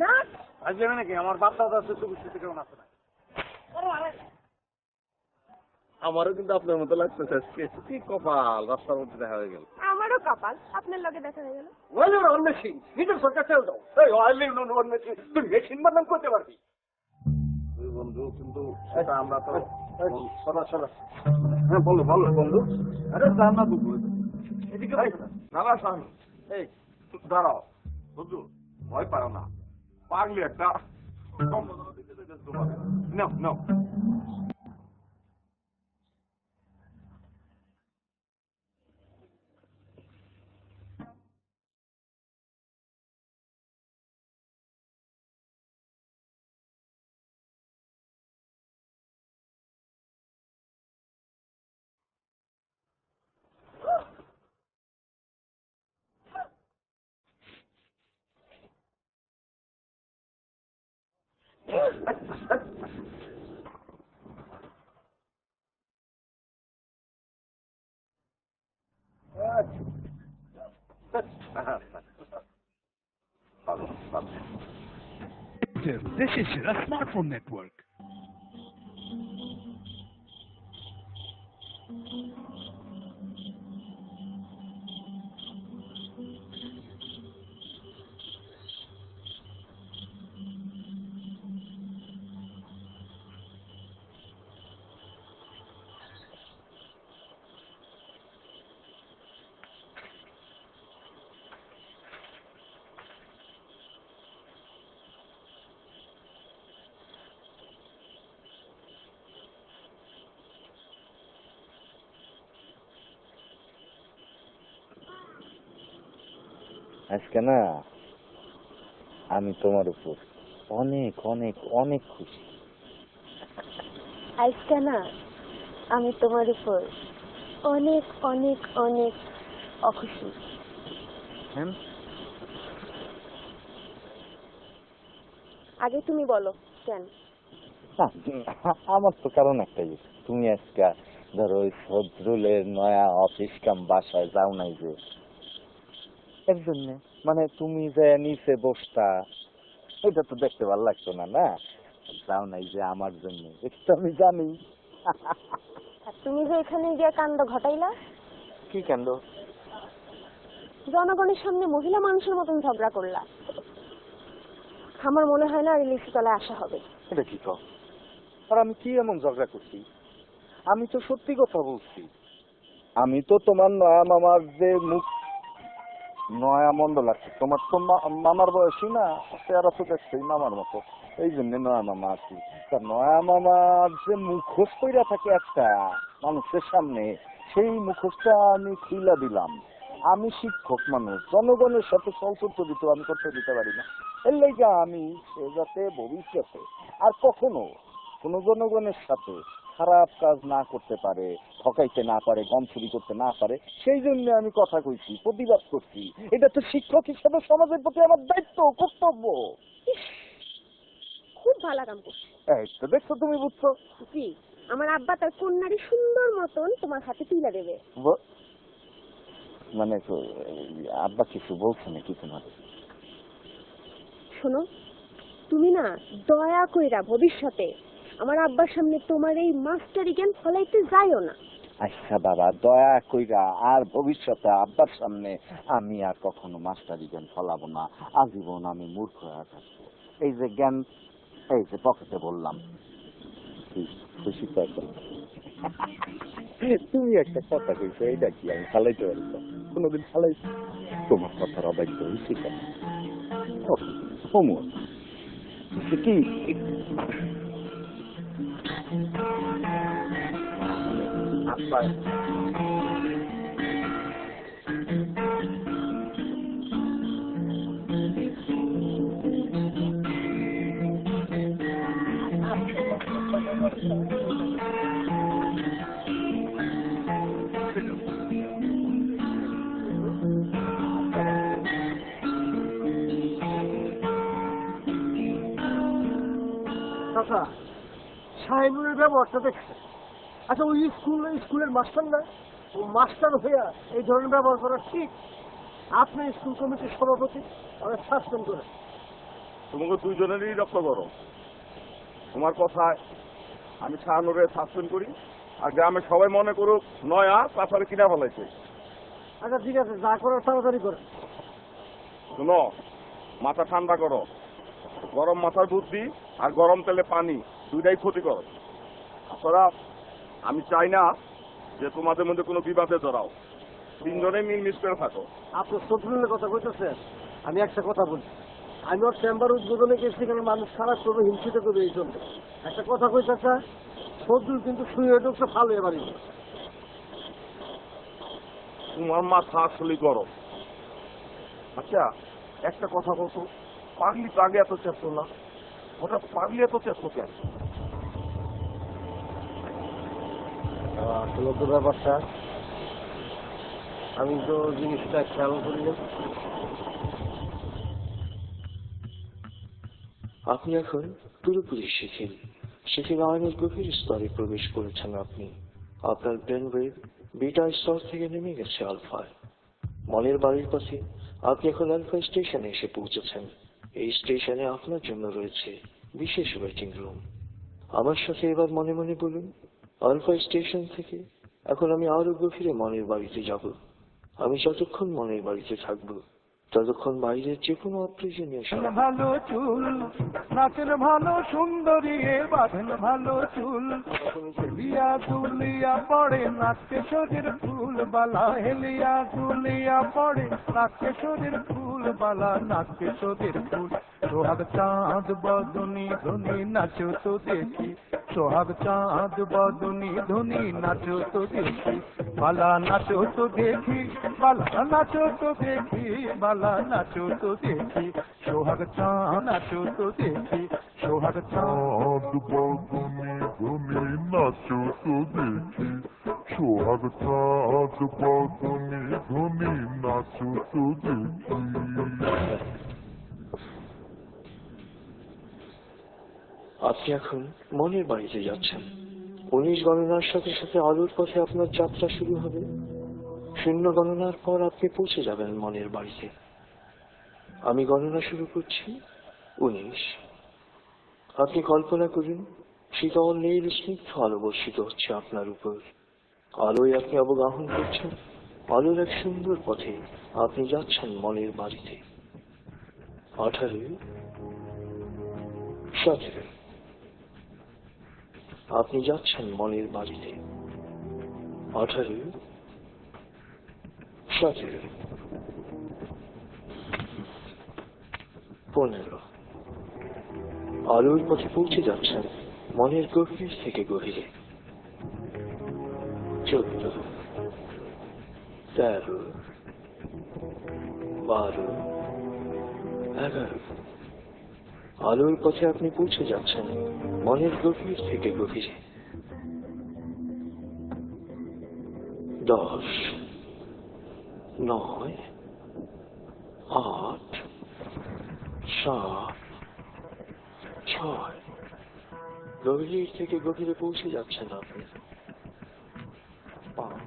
না আজকে নাকি আমার বাপ দাদা চতুর্থী কেমন আছে না? আমারও কিন্তু আপনার মতো লাগতেছে আজকে কি কপাল, রাস্তার মধ্যে দেখা হয়ে গেল। আমারও কপাল, আপনার লগে দেখা হয়ে গেল। ওই মেশিন নিজের সরকার চাল দাও, এই অয়েল মেশিন তুই মেশিন বানান করতে পারবি তুই বন্ধু, কিন্তু সেটা আমরা তো সরাসরি। হ্যাঁ বলো বলো বন্ধু। আরে জানা দুপুর এদিকে দাঁড়া সামনে, এই দাঁড়াও বন্ধু, ভয় পাও না, পাগলি একটা নাও নাও। This is a smartphone network. আজকে না আমি তোমার উপর অনেক অনেক অনেক খুশি। আজকে না আমি তোমার উপর অনেক অনেক অনেক অখুশি। হ্যাঁ, আগে তুমি বলো কেন? আমার তো কারণ একটাই, তুমি আজকে ধরো ওই সজরুলের নয়া অফিস কাম বাসায় যাও নাই যে, এর জন্য মানে তুমি যে নিচে বসতা এটা তো দেখতে ভালো লাগতো না, না যাও নাই যে আমার জন্য, এটা তো আমি জানি। আর তুমি যে এখানে গিয়ে কাণ্ড ঘটাইলা। কি কাণ্ড? জনগণের সামনে মহিলা মানুষের মতন ঝগড়া করলা। আমার মনে হয় না রিলিফ তলায় আসা হবে। এটা কি কর? আর আমি কি এমন ঝগড়া করছি? আমি তো সত্যি কথা বলছি। আমি তো তোমার নয়া মামার যে মুখ নয়া মন্দ লাগছে, তোমার তো মামার বয়সী না, চেহারা তো দেখছেই মামার মতো, এই জন্য নয়া মামা আছি। তা নয়া মামার যে মুখোশ কইরা থাকে একটা মানুষের সামনে, সেই মুখোশটা আমি খুইলা দিলাম। আমি শিক্ষক মানুষ, জনগণের সাথে সংসর্গ আমি করতে দিতে পারি না। এর লেগে আমি সে যাতে ভবিষ্যতে আর কখনো কোন জনগণের সাথে খারাপ কাজ না করতে পারে, ঠকাইতে না পারে, গম চুরি করতে না পারে, সেই জন্য আমি কথা কইছি, প্রতিবাদ করছি। এটা তো শিক্ষক হিসেবে সমাজের প্রতি আমার দায়িত্ব, কর্তব্য। খুব ভালো কাম করছো। এই তো দেখছো, তুমি বুঝছো। জি, আমার আব্বা তার কন্যারই সুন্দর মতন তোমার হাতে তুলে দেবে। মানে আব্বা কিছু বলছে নাকি তোমার? শোনো, তুমি না দয়া কইরা ভবিষ্যতে আমার আব্বার সামনে তোমার এই মাস্টারি জ্ঞান ফলাইতে যাইও না। আচ্ছা বাবা, দয়া কইরা আর ভবিষ্যতে আব্বার সামনে আমি আর কখনো মাস্টারি জ্ঞান ফলাবো না। আজীবন আমি মূর্খ হয়ে থাকবো। এই যে জ্ঞান, এই যে পকেটে বললাম, খুশি তো এখন। তুমি একটা কথা কইছো, এইটা কি আমি ফালাইতে পারবো? কোনোদিন ফালাইছি? তোমার কথার অবাধ্য হয়েছি কেন? কি আচ্ছা, সাহেবের ব্যবহারটা দেখছে। আচ্ছা, ওই স্কুলের মাস্টার না, ও মাস্টার হইয়া এই ধরনের ব্যবহার করা ঠিক? আপনি স্কুল কমিটির সভাপতি, আমাদের সাসপেন্ড করে। তোমাকে দুইজনেরই রক্ত গরম। তোমার কথায় আমি শাহানুরে সাসপেন্ড করি, আর গ্রামে সবাই মনে করুক নয়া তাছাড়া কিনা ফেলাইছে। আচ্ছা ঠিক আছে, যা করার তাড়াতাড়ি করে। শুনো, মাথা ঠান্ডা করো। গরম মাথার বুদ্ধি আর গরম তেলে পানি দুইটাই ক্ষতিকর। তাছাড়া আমি চাই না যে তোমাদের মধ্যে কোনো বিবাদে জড়াও। তিনজনে মিলমিশ করে থাকো। আপনার শত্রুলের কথা কইতেছেন, আমি একটা কথা বলছি। আমি ওর চেম্বার উদ্বোধনে গেছি, কারণ মানুষ খারাপ করবে, হিংসিত করবে, এই জন্য একটা কথা কইতেছে। শত্রুল কিন্তু শুয়ে ঢুকছে ভালো এবারই। তোমার মাথা আসলে গরম। আচ্ছা একটা কথা বলতো, পাগলি তো আগে এত চেষ্টা না, হঠাৎ পাগলি এত চেষ্টা কেন? আসলে তো ব্যাপারটা আমি তো জিনিসটা খেয়াল করি না। আপনি এখন পুরোপুরি শিখেন আইনের গভীর স্তরে প্রবেশ করেছেন। আপনি আপনার ব্রেন ওয়েভ বিটা স্তর থেকে নেমে গেছে আলফায়। মনের বাড়ির পাশে আপনি এখন আলফা স্টেশনে এসে পৌঁছেছেন। এই স্টেশনে আপনার জন্য রয়েছে বিশেষ ওয়েটিং রুম। আমার সাথে এবার মনে মনে বলুন, আলফা স্টেশন থেকে এখন আমি আরো গভীরে মনের বাড়িতে যাব। আমি যতক্ষণ মনের বাড়িতে থাকবো ততক্ষণ বাইরের যে কোনো অপ্রয়োজনীয় ভালো চুল নাচের ভালো সুন্দরী বাঁধেন ভালো চুল হেলিয়া দুলিয়া পড়ে নাচকে শরীর ফুল বালা হেলিয়া দুলিয়া পড়ে নাচকে শরীর ফুল বালা নাচকে শরীর ফুল সোহাগ চাঁদ বদনি ধনি নাচো তো দেখি সোহাগ চাঁদ বদনি ধনি নাচো তো দেখি বালা নাচো তো দেখি বালা নাচো তো দেখি বালা নাচো তো দেখি সোহাগ চাঁদ নাচো তো দেখি সোহাগ চাঁদ বদনি ধনি নাচো তো দেখি সোহাগ চাঁদ বদনি ধনি নাচো তো দেখি। আপনি এখন মনের বাড়িতে যাচ্ছেন। 19 গণনার সাথে সাথে আলোর পথে আপনার যাত্রা শুরু হবে। 0 গণনার পর আপনি পৌঁছে যাবেন মনের বাড়িতে। আমি গণনা শুরু করছি। 19। আপনি কল্পনা করুন শীতল নীল স্নিগ্ধ আলো বর্ষিত হচ্ছে আপনার উপর। আলোয় আপনি অবগাহন করছেন। আলোর এক সুন্দর পথে আপনি যাচ্ছেন মনের বাড়িতে। 18, 17। আপনি যাচ্ছেন মনের বাড়িতে। 18, 17, 15। আলোর পথে পৌঁছে যাচ্ছেন মনের গভীর থেকে গভীরে। 14, 13, 12, 11। আলোর পথে আপনি পৌঁছে যাচ্ছেন মনের গভীর থেকে গভীরে। 10, 9, 8, 7, 6। গভীর থেকে গভীরে পৌঁছে যাচ্ছেন আপনি। 5।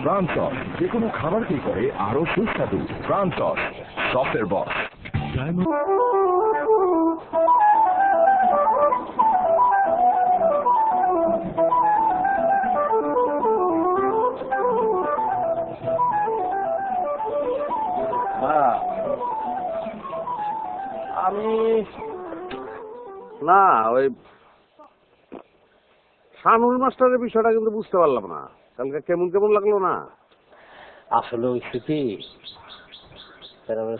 প্রাণ সস যে কোনো খাবারকেই করে আরো সুস্বাদু। প্রাণ সস, সসের বস। আমি না ওই শানুর মাস্টারের বিষয়টা কিন্তু বুঝতে পারলাম না। কালকে কেমন কেমন লাগলো না? আসলে ওই স্মৃতি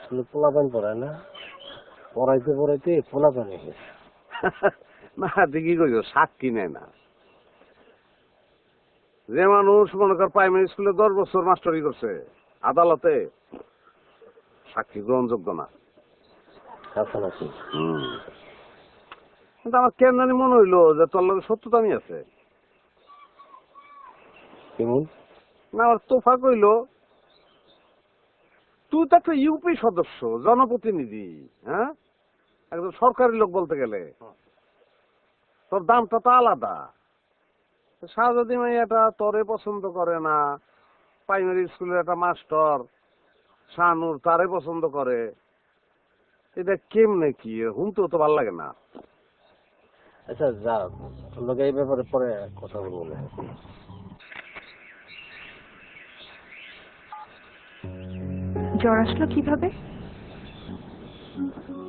স্কুলে পোলাপান পড়ে না, পড়াইতে পড়াইতে ফোলা পানি গেছে। না ঠিকই কইছো, সাক্ষী নেয় না। যে মানুষ মনে কর প্রাইমারি স্কুলে 10 বছর মাস্টারি করছে, আদালতে সাক্ষী গ্রহণযোগ্য না। কাছাকাছি কিন্তু আমার কেন জানি মনে হইলো যে তোর লগে সত্যতামি আছে। কেমন? না আমার তোফা কইলো তুই তো একটা ইউপি সদস্য, জনপ্রতিনিধি, হ্যাঁ, একদম সরকারি লোক বলতে গেলে, তোর দামটা তো আলাদা। শাহজাদি মাইয়াটা তোরে পছন্দ করে না, প্রাইমারি স্কুলের একটা মাস্টার শাহানুর তারে পছন্দ করে, এটা কেমনে কি হুমতেও তো ভালো লাগে না। আচ্ছা যা, লোকে এই ব্যাপারে পরে কথা বলবো না। জ্বর আসলো কিভাবে?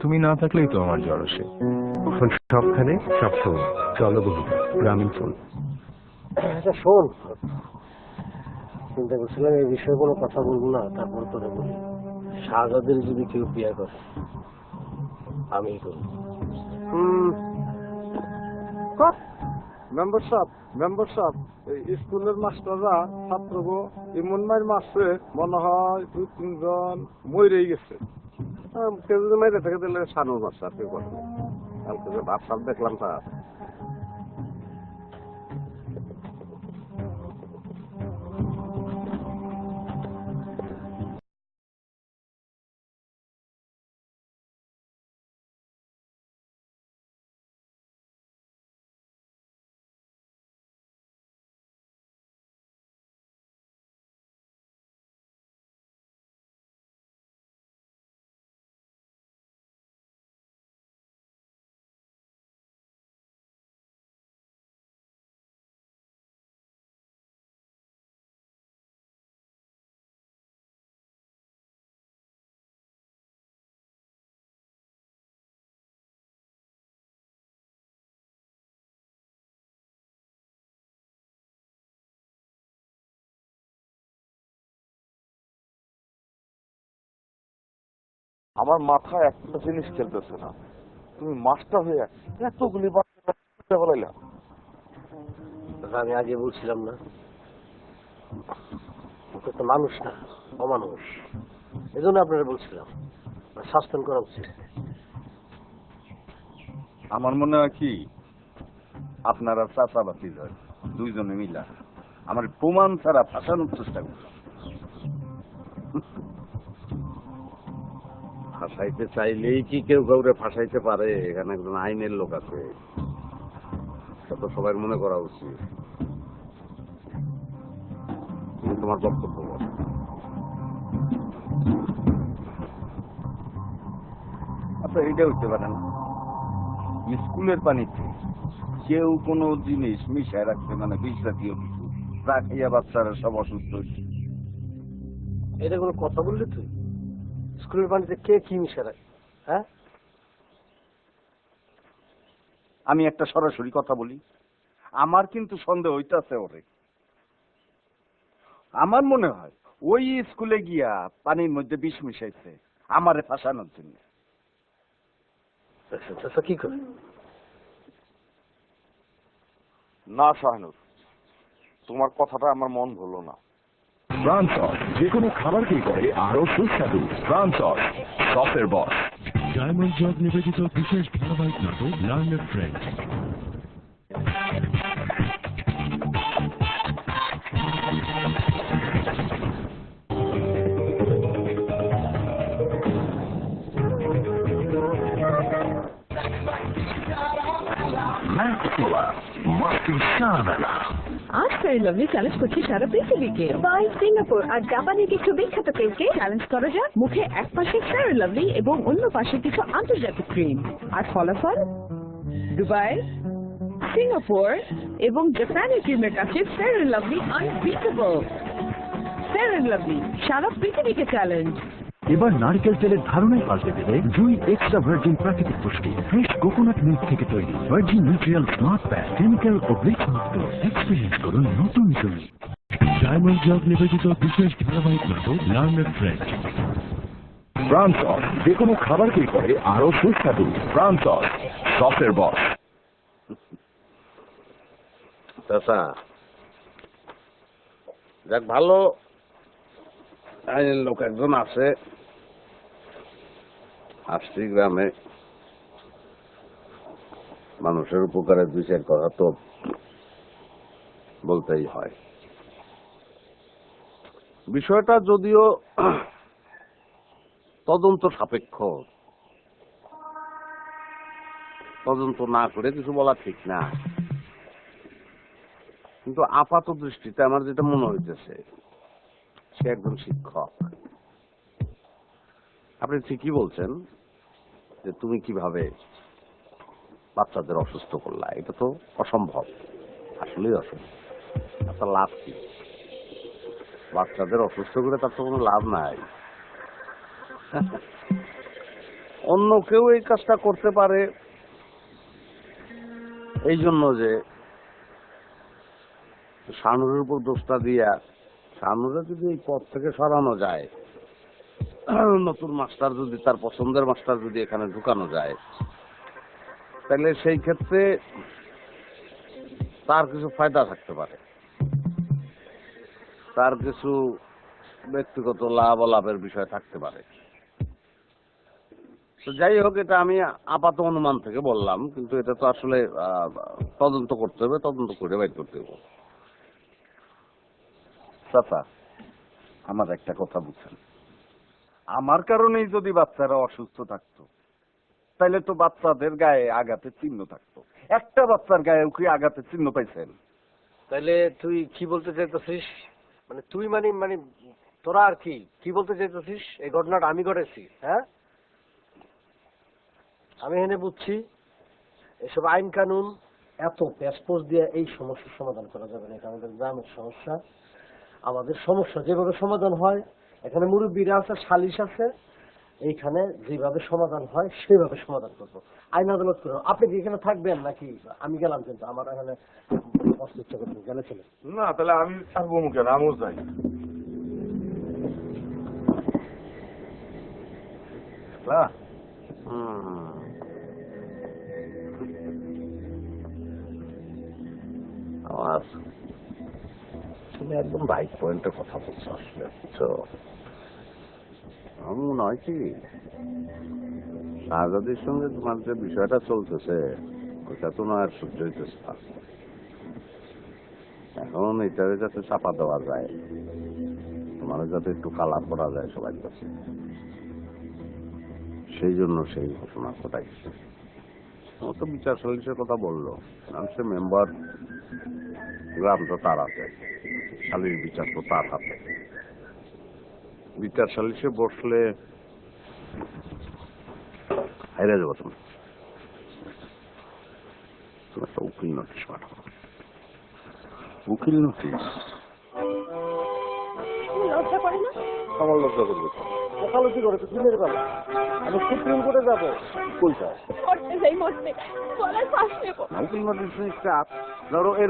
তুমি না থাকলেই তো আমার জ্বর আসে। এখন সবখানে সবসময় জলবহুল গ্রামীণ ফোন। আচ্ছা শোন, চিন্তা করছিলাম এই বিষয়ে কোনো কথা বলবো না, তারপর তোরে বলি। শাহজাদের যদি কেউ বিয়ে করে আমি করবো। মেম্বারশিপ এই স্কুলের মাস্টাররা ছাত্রগো এমন মার মারছে মনে হয় 2-3 জন মরেই গেছে। কেউ যদি মেরে থেকে দিলে শানুর মারছে, আর কেউ করে না। কালকে যে ভাত সাপ দেখলাম তার। আমার মাথায় একটা জিনিস খেলতেছে না, তুমি মাস্টার হয়ে এতগুলি বাচ্চা বলাইলা। আমি আগে বলছিলাম না, তো মানুষ না, অমানুষ। এই জন্য আপনারা বলছিলাম শাসন করা উচিত। আমার মনে হয় কি আপনারা চাচাবাতি যায় দুইজনে মিলা আমার প্রমাণ ছাড়া ফাঁসানোর চেষ্টা করছে। ফাঁসাইতে চাইলেই কি কেউ কাউরে ফাঁসাইতে পারে? এখানে একজন আইনের লোক আছে, সেটা সবাই মনে করা উচিত। তোমার বক্তব্য বল। আচ্ছা এইটা হইতে পারে না, স্কুলের পানিতে কেউ কোনো জিনিস মিশায় রাখছে, মানে বিষ জাতীয় কিছু, তা খাইয়া বাচ্চারা সব অসুস্থ হচ্ছে। এটা কোনো কথা বললি তুই? স্কুলের পানিতে কে কি মিশে রাখে? হ্যাঁ, আমি একটা সরাসরি কথা বলি, আমার কিন্তু সন্দেহ হইতাছে ওরে। আমার মনে হয় ওই স্কুলে গিয়া পানির মধ্যে বিষ মিশাইছে আমারে ফাঁসানোর জন্য। আচ্ছা কি করে? না শাহানুর, তোমার কথাটা আমার মন ভুলো না। প্রাণ সস যে কোনো খাবারকেই করে আরো সুস্বাদু। প্রাণ সস, সসের বস। ডায়মন্ড জগ নিবেদিত বিশেষ ধারাবাহিক নাটক লার্ন ফ্রেঞ্চ। আজ ফেয়ার লাভলি চ্যালেঞ্জ করছি সারা পৃথিবীকে। দুবাই, সিঙ্গাপুর আর জাপানের কিছু বিখ্যাত ক্রিমকে চ্যালেঞ্জ করা যাক। মুখে এক পাশে ফেয়ার লাভলি এবং অন্য পাশে কিছু আন্তর্জাতিক ক্রিম, আর ফলাফল দুবাই, সিঙ্গাপুর এবং জাপানের ক্রিমের কাছে fair lovely unbeatable. Fair lovely সারা পৃথিবীকে চ্যালেঞ্জ। এবার নারকেল তেলের ধারণাই পাল্টে দেবে জুই এক্সট্রা ভার্জিন প্রাকৃতিক পুষ্টি। ফ্রেশ কোকোনাট মিল্ক থেকে তৈরি ভার্জিন নিউট্রিয়াল স্মার্ট প্যাক, কেমিক্যাল ও ব্লিচ মুক্ত। এক্সপিরিয়েন্স করুন নতুন জুই। ডায়মন্ড জগ নিবেদিত বিশেষ ধারাবাহিক নাটক লার্ন ফ্রেঞ্চ। প্রাণ সস যে কোনো খাবারকেই করে আরো সুস্বাদু। প্রাণ সস, সসের বস। চাচা, যাক ভালো আইনের লোক একজন আছে, আসছি গ্রামে, মানুষের উপকারে দুই চার কথা তো বলতেই হয়। বিষয়টা যদিও তদন্ত সাপেক্ষ, তদন্ত না করে কিছু বলা ঠিক না, কিন্তু আপাত দৃষ্টিতে আমার যেটা মনে হইতেছে, সে একজন শিক্ষক। আপনি ঠিকই বলছেন যে তুমি কিভাবে বাচ্চাদের অসুস্থ করলা, এটা তো অসম্ভব, আসলেই অসম্ভব। আপনার লাভ কি? বাচ্চাদের অসুস্থ করে তার তো কোনো লাভ নাই। অন্য কেউ এই কাজটা করতে পারে এই জন্য যে শানুরের উপর দোষটা দিয়া, শানুরে যদি এই পথ থেকে সরানো যায়, নতুন মাস্টার যদি, তার পছন্দের মাস্টার যদি এখানে ঢুকানো যায়, তাহলে সেই ক্ষেত্রে তার কিছু ফায়দা থাকতে পারে, তার কিছু ব্যক্তিগত লাভ লাভের বিষয় থাকতে পারে। তো যাই হোক, এটা আমি আপাত অনুমান থেকে বললাম, কিন্তু এটা তো আসলে তদন্ত করতে হবে, তদন্ত করে বাইর করতে হবে। চাচা, আমার একটা কথা বুঝছেন, আমার কারণেই যদি বাচ্চারা অসুস্থ থাকতো, তাইলে তো বাচ্চাদের গায়ে আঘাতের চিহ্ন থাকতো। একটা বাচ্চার গায়ে কি আঘাতের চিহ্ন পাইছেন? তাইলে তুই কি বলতে চাইতেছিস? মানে তুই মানে তোরা আর কি বলতে চাইতেছিস? এই ঘটনাটা আমি ঘটেছি? হ্যাঁ, আমি এখানে বুঝছি এসব আইন কানুন এত প্যাসপোর্ট দিয়ে এই সমস্যার সমাধান করা যাবে না। এটা আমাদের গ্রামের সমস্যা, আমাদের সমস্যা যেভাবে সমাধান হয়, এখানে মুরব্বীরা আছে, সালিশ আছে, এইখানে যেভাবে সমাধান হয় সেভাবে সমাধান করবো, আইন আদালত করবো। আপনি কি এখানে থাকবেন নাকি? আমি গেলাম, কিন্তু আমার এখানে ইচ্ছা করছেন, গেলে ছেলে না, তাহলে আমি থাকবো মুখে, আমিও যাই। আমার তুমি একদম রাইট পয়েন্টের কথা বলছো আসলে, বুঝছো? আমার মনে হয় কি, শাহজাদির সঙ্গে তোমার যে বিষয়টা চলতেছে, ওইটা তো নয় আর সহ্য হইতেছে না। এখন এটারে যাতে চাপা দেওয়া যায়, তোমার যাতে একটু কালা করা যায় সবাই কাছে, সেই জন্য সেই ঘোষণা ঘটাইছে। ও তো বিচার সালিশের কথা বললো, সে মেম্বার, গ্রাম তো তার হাতে, সালিশ বিচার তো তার হাতে। বিচার সালিশে বসলে হাইরে যাবো তুমি। তুমি একটা উকিল নোটিশ পাঠাবো, উকিল নোটিশ। লজ্জা করে না? আমার লজ্জা করবে তো। ওকালতি করে তো দিনের বেলা আমি সুপ্রিম কোর্টে যাবো। কোনটা? মরতে যাই, মরতে গলার ফাঁস নেবো। উকিল নোটিশ ধরো এরকম